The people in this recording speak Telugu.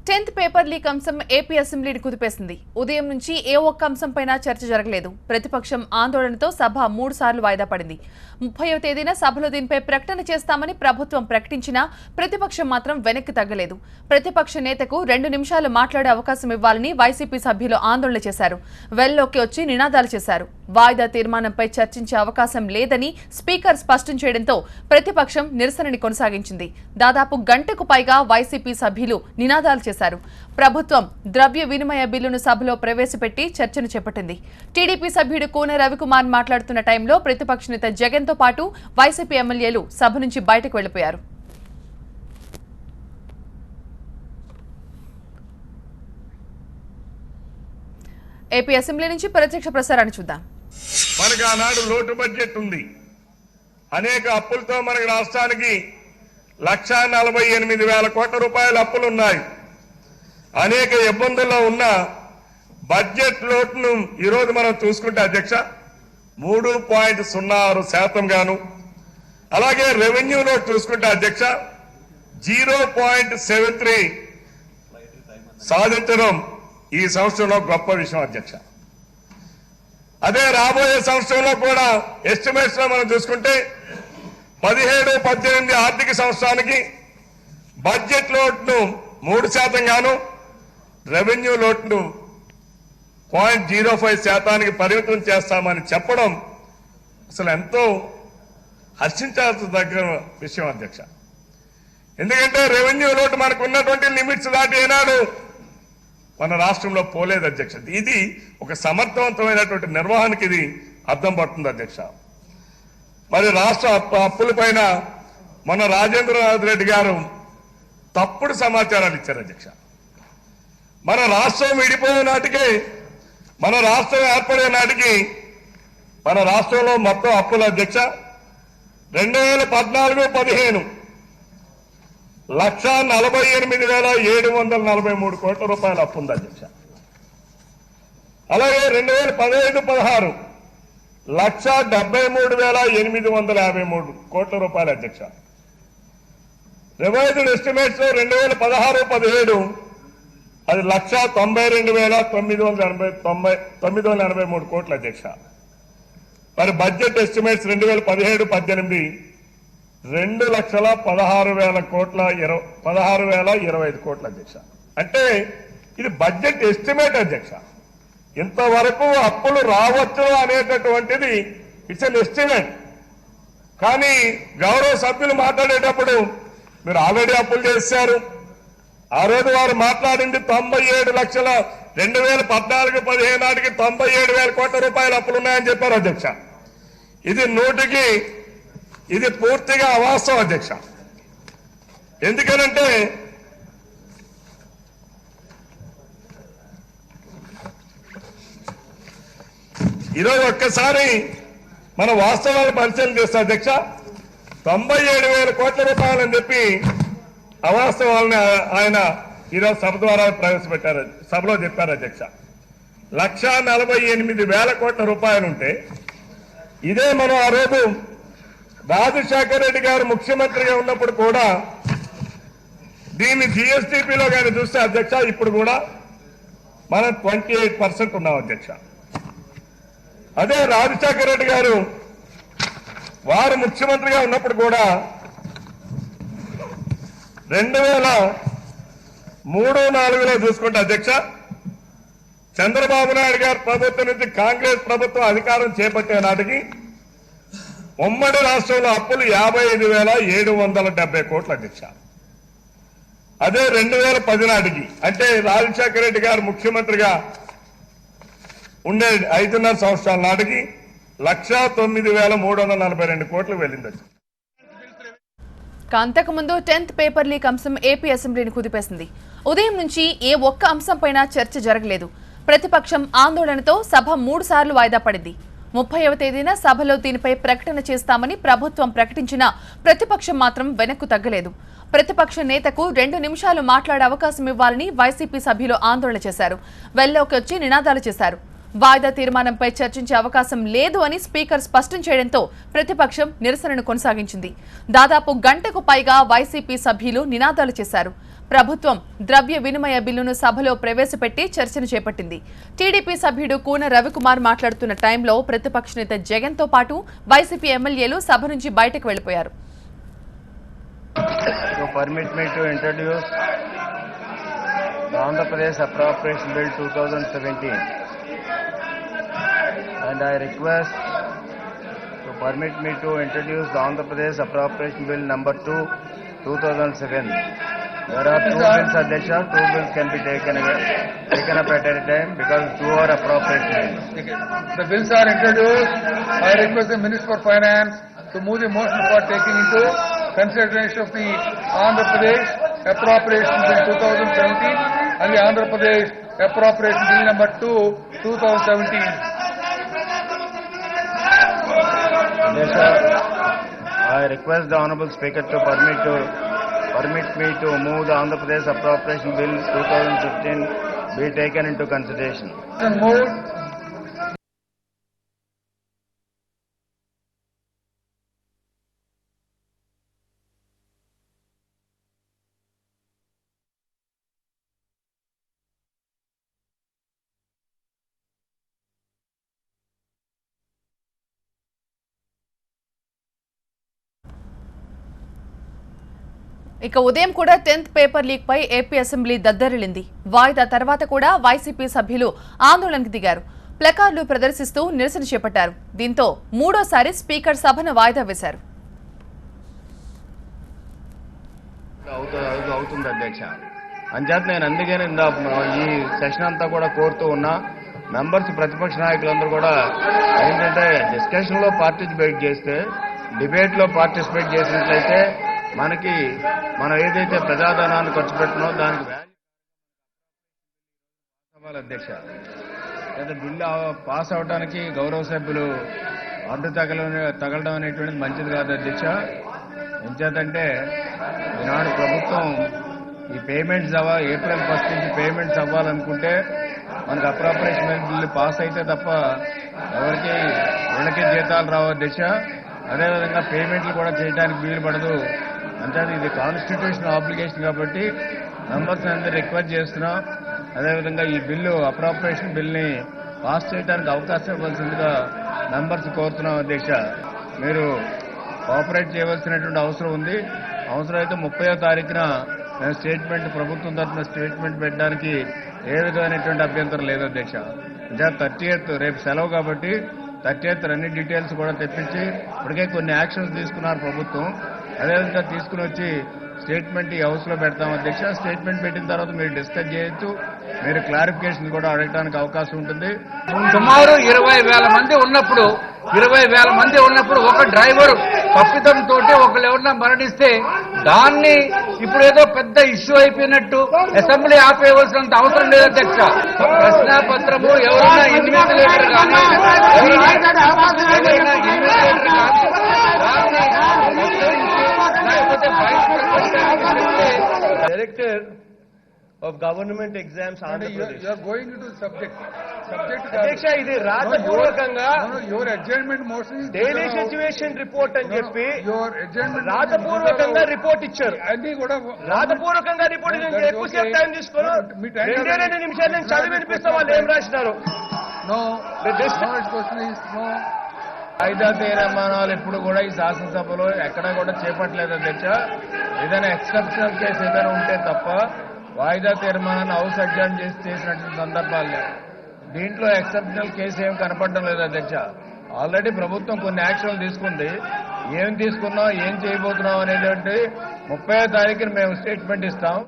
10th పేపర్ లీక్ అంశం ఏపీ అసెంబ్లీని కుదిపేసింది. ఉదయం నుంచి ఏ ఒక్క అంశంపైనా చర్చ జరగలేదు. ప్రతిపక్షం ఆందోళనతో సభ 3 సార్లు వాయిదా పడింది. 30వ తేదీన సభలో దీనిపై ప్రకటన చేస్తామని ప్రభుత్వం ప్రకటించినా ప్రతిపక్షం మాత్రం వెనక్కి తగ్గలేదు. ప్రతిపక్ష నేతకు 2 నిమిషాలు మాట్లాడే అవకాశం ఇవ్వాలని వైసీపీ సభ్యులు ఆందోళన చేశారు. వెల్లోకి వచ్చి నినాదాలు చేశారు. వాయిదా తీర్మానంపై చర్చించే అవకాశం లేదని స్పీకర్ స్పష్టం చేయడంతో ప్రతిపక్షం నిరసనని కొనసాగించింది. దాదాపు గంటకు పైగా వైసీపీ సభ్యులు నినాదాలు చేశారు. ప్రభుత్వం ద్రవ్య వినిమయ బిల్లును సభలో ప్రవేశపెట్టి చర్చను చేపట్టింది. టీడీపీ సభ్యుడు కూన రవికుమార్ మాట్లాడుతున్న టైంలో ప్రతిపక్ష నేత జగన్ తో పాటు వైసీపీ ఎమ్మెల్యేలు సభ నుంచి బయటకు వెళ్లిపోయారు. ఏపీ అసెంబ్లీ నుంచి ప్రత్యక్ష ప్రసారాన్ని చూద్దాం. మనకు ఆనాడు లోటు బడ్జెట్ ఉంది. అనేక అప్పులతో మనకి రాష్ట్రానికి 1,48,000 కోట్ల రూపాయల అప్పులు ఉన్నాయి. అనేక ఇబ్బందుల్లో ఉన్న బడ్జెట్ లోటును ఈరోజు మనం చూసుకుంటే అధ్యక్ష 3.06% గాను, అలాగే రెవెన్యూ లోటు చూసుకుంటే అధ్యక్ష 0.73 సాధించడం ఈ సంవత్సరంలో గొప్ప విషయం అధ్యక్ష. అదే రాబోయే సంవత్సరంలో కూడా ఎస్టిమేట్స్ లో మనం చూసుకుంటే 17-18 ఆర్థిక సంవత్సరానికి బడ్జెట్ లోటును 3% గాను, రెవెన్యూ లోటును 0.05% పరిమితం చేస్తామని చెప్పడం అసలు ఎంతో హర్షించాల్సిన విషయం అధ్యక్ష. ఎందుకంటే రెవెన్యూ లోటు మనకు ఉన్నటువంటి లిమిట్స్ దాటి ఏనాడు మన రాష్ట్రంలో పోలేదు అధ్యక్ష. ఇది ఒక సమర్థవంతమైనటువంటి నిర్వహణకి ఇది అర్థం పడుతుంది అధ్యక్ష. మరి రాష్ట్ర అప్పుల పైన మన రాజేంద్రనాథ్ రెడ్డి గారు తప్పుడు సమాచారాలు ఇచ్చారు అధ్యక్ష. మన రాష్ట్రం విడిపోయే నాటికి, మన రాష్ట్రం ఏర్పడే నాటికి మన రాష్ట్రంలో మొత్తం అప్పుల అధ్యక్ష 2014-15 1,48,743 కోట్ల రూపాయల అప్పు ఉంది అధ్యక్ష. అలాగే 2015-16 1,73,853 కోట్ల రూపాయల అధ్యక్ష. రివైజ్డ్ ఎస్టిమేట్స్ లో 2016-17 అది 1,92,983 కోట్ల అధ్యక్ష. మరి బడ్జెట్ ఎస్టిమేట్స్ 2017-18 2,16,025 కోట్ల అధ్యక్ష. అంటే ఇది బడ్జెట్ ఎస్టిమేట్ అధ్యక్ష. ఇంతవరకు అప్పులు రావచ్చు అనేటటువంటిది ఇట్స్ ఎన్ ఎస్టిమేట్. కానీ గౌరవ సభ్యులు మాట్లాడేటప్పుడు మీరు ఆల్రెడీ అప్పులు చేశారు. ఆ రోజు వారు మాట్లాడింది 97 లక్షల 2014-15 నాటికి 97,000 కోట్ల రూపాయల అప్పులున్నాయని చెప్పారు అధ్యక్ష. ఇది పూర్తిగా అవాస్తవం అధ్యక్ష. ఎందుకనంటే ఈరోజు ఒక్కసారి మన వాస్తవాలు పరిశీలన చేస్తే అధ్యక్ష 97,000 కోట్ల రూపాయలని చెప్పి అవాస్తవాలని ఆయన ఈరోజు సభ ద్వారా ప్రవేశపెట్టారు, సభలో చెప్పారు అధ్యక్ష. 1,48,000 కోట్ల రూపాయలుంటే ఇదే మనం ఆ రోజు రాజశేఖర రెడ్డి గారు ముఖ్యమంత్రిగా ఉన్నప్పుడు కూడా దీన్ని జిఎస్టిపిలో కానీ చూస్తే అధ్యక్ష ఇప్పుడు కూడా మనం 28% ఉన్నాం అధ్యక్ష. అదే రాజశేఖర రెడ్డి గారు వారు ముఖ్యమంత్రిగా ఉన్నప్పుడు కూడా 2003-04లో చూసుకుంటే అధ్యక్ష చంద్రబాబు నాయుడు గారి ప్రభుత్వం నుంచి కాంగ్రెస్ ప్రభుత్వం అధికారం చేపట్టే నాటికి ఉమ్మడి రాష్ట్రంలో అప్పులు 55,770 కోట్ల అధ్యక్ష. అదే 2010 నాటికి అంటే రాజశేఖర రెడ్డి గారు ముఖ్యమంత్రిగా ఉండే 5.5 సంవత్సరాల నాటికి 1,09,342 కోట్లు వెళ్ళింది. అంతకుముందు 10th పేపర్ లీక్ అంశం ఏపీ అసెంబ్లీని కుదిపేసింది. ఉదయం నుంచి ఏ ఒక్క అంశంపైన చర్చ జరగలేదు. ప్రతిపక్షం ఆందోళనతో సభ 3 సార్లు వాయిదా పడింది. 30వ తేదీన సభలో దీనిపై ప్రకటన చేస్తామని ప్రభుత్వం ప్రకటించినా ప్రతిపక్షం మాత్రం వెనక్కు తగ్గలేదు. ప్రతిపక్ష నేతకు 2 నిమిషాలు మాట్లాడే అవకాశం ఇవ్వాలని వైసీపీ సభ్యులు ఆందోళన చేశారు. వెల్లోకి వచ్చి నినాదాలు చేశారు. వాయిదా తీర్మానంపై చర్చించే అవకాశం లేదు అని స్పీకర్ స్పష్టం చేయడంతో ప్రతిపక్షం నిరసనను కొనసాగించింది. దాదాపు గంటకు పైగా వైసీపీ సభ్యులు నినాదాలు చేశారు. ప్రభుత్వం ద్రవ్య వినిమయ బిల్లును సభలో ప్రవేశపెట్టి చర్చను చేపట్టింది. టీడీపీ సభ్యుడు కూన రవికుమార్ మాట్లాడుతున్న టైంలో ప్రతిపక్ష నేత జగన్తో పాటు వైసీపీ ఎమ్మెల్యేలు సభ నుంచి బయటకు వెళ్లిపోయారు. Permit me to introduce the Andhra Pradesh Appropriation Bill 2017, and I request to permit me to introduce the Andhra Pradesh Appropriation Bill number 2, 2007. There are two bills, Adhyaksha. Two bills can be taken up at any time because two are appropriation bills. The bills are introduced. I request the Minister for Finance to move the motion for taking into consideration of the Andhra Pradesh Appropriation Bill 2017 and the Andhra Pradesh Appropriation Bill number 2, 2017. Adhyaksha, I request the Honourable Speaker to permit me to move the Andhra Pradesh Appropriation Bill 2015 be taken into consideration. Moved. ఇక ఉదయం కూడా 10th పేపర్ లీక్ పై ఏపీ అసెంబ్లీ దద్దరిల్లింది. వాయిదా తర్వాత కూడా వైసీపీ సభ్యులు ఆందోళనకు దిగారు. ప్లకార్డులు ప్రదర్శిస్తూ నిరసన చేపట్టారు. దీంతో మూడోసారి స్పీకర్ సభను వాయిదా వేశారు. అవుతుంది అధ్యక్ష. అంచేత నేను అందుకని ఈ సెషన్ అంతా కూడా కోరుతూ ఉన్నా మెంబర్స్ ప్రతిపక్ష నాయకులందరూ కూడా ఏంటంటే డిస్కషన్ లో పార్టిసిపేట్ చేస్తే డిబేట్ లో పార్టిసిపేట్ చేసినట్లయితే మనం ఏదైతే ప్రజాధనాన్ని ఖర్చు పెట్టినో దానికి వాల్యూ అధ్యక్ష. లేదా బిల్లు పాస్ అవడానికి గౌరవ సభ్యులు అడ్డు తగలడం అనేటువంటిది మంచిది కాదు అధ్యక్ష. ఎంచేతంటే ఈనాడు ప్రభుత్వం ఈ పేమెంట్స్ ఏప్రిల్ 1 నుంచి పేమెంట్స్ అవ్వాలనుకుంటే మనకు అప్రాపరేషన్ బిల్లు పాస్ అయితే తప్ప ఎవరికి వీళ్ళకి జీతాలు రావు అధ్యక్ష. అదేవిధంగా పేమెంట్లు కూడా చేయడానికి వీలు పడదు. అంటే ఇది కాన్స్టిట్యూషనల్ ఆబ్లిగేషన్ కాబట్టి మెంబర్స్ అందరూ రిక్వెస్ట్ చేస్తున్నాం. అదేవిధంగా ఈ బిల్లు అప్రాపరేషన్ బిల్ని పాస్ చేయడానికి అవకాశం ఇవ్వాల్సిందిగా మెంబర్స్ కోరుతున్నాం అధ్యక్ష. మీరు కోఆపరేట్ చేయవలసినటువంటి అవసరం ఉంది. అవసరమైతే 30వ తారీఖున మేము ప్రభుత్వం తరఫున స్టేట్మెంట్ పెట్టడానికి ఏ విధమైనటువంటి అభ్యంతరం లేదు అధ్యక్ష. 30th రేపు సెలవు కాబట్టి 30th అన్ని డీటెయిల్స్ కూడా తెప్పించి ఇప్పటికే కొన్ని యాక్షన్స్ తీసుకున్నారు ప్రభుత్వం. అదేవిధంగా తీసుకుని వచ్చి స్టేట్మెంట్ ఈ హౌస్ లో పెడతాం అధ్యక్ష. స్టేట్మెంట్ పెట్టిన తర్వాత మీరు డిస్కస్ చేయొచ్చు, మీరు క్లారిఫికేషన్ కూడా అడగడానికి అవకాశం ఉంటుంది. సుమారు 20,000 మంది ఉన్నప్పుడు ఒక డ్రైవర్ తప్పిదం తోటి ఒకళ్ళు ఎవరన్నా మరణిస్తే దాన్ని ఇప్పుడు ఏదో పెద్ద ఇష్యూ అయిపోయినట్టు అసెంబ్లీ ఆపేయవలసినంత అవసరం లేదు అధ్యక్ష. ప్రశ్నాపత్రము ఎవరైనా ఇన్వెస్టిగేటర్ కానీ Director of Government Exams Andhra Pradesh. You are going into the subject. అధ్యక్ష ఇది రాతపూర్వకంగా your adjournment motion is daily situation report అని చెప్పి your adjournment రాతపూర్వకంగా రిపోర్ట్ ఇచ్చారు. అన్ని కూడా రాతపూర్వకంగా రిపోర్ట్ నేను ఎక్కువసేపు టైం తీసుకోను. 2 నిమిషాలు నేను చదివి వినిపిస్తాం వాళ్ళు ఏం రాసినారు. no question is no. వాయిదా తీర్మానాలు ఎప్పుడు కూడా ఈ శాసనసభలో ఎక్కడా కూడా చేపట్టలేదు అధ్యక్ష. ఏదైనా ఎక్సెప్షనల్ కేసు ఏదైనా ఉంటే తప్ప వాయిదా తీర్మానాన్ని హౌస్ అడ్జర్న్ చేసినటువంటి సందర్భాలు లేవు. దీంట్లో ఎక్సెప్షనల్ కేసు ఏం కనపడడం లేదు అధ్యక్ష. ఆల్రెడీ ప్రభుత్వం కొన్ని యాక్షన్లు తీసుకుంది. ఏం తీసుకున్నాం, ఏం చేయబోతున్నాం అనేటువంటి 30వ తారీఖున మేము స్టేట్మెంట్ ఇస్తాం.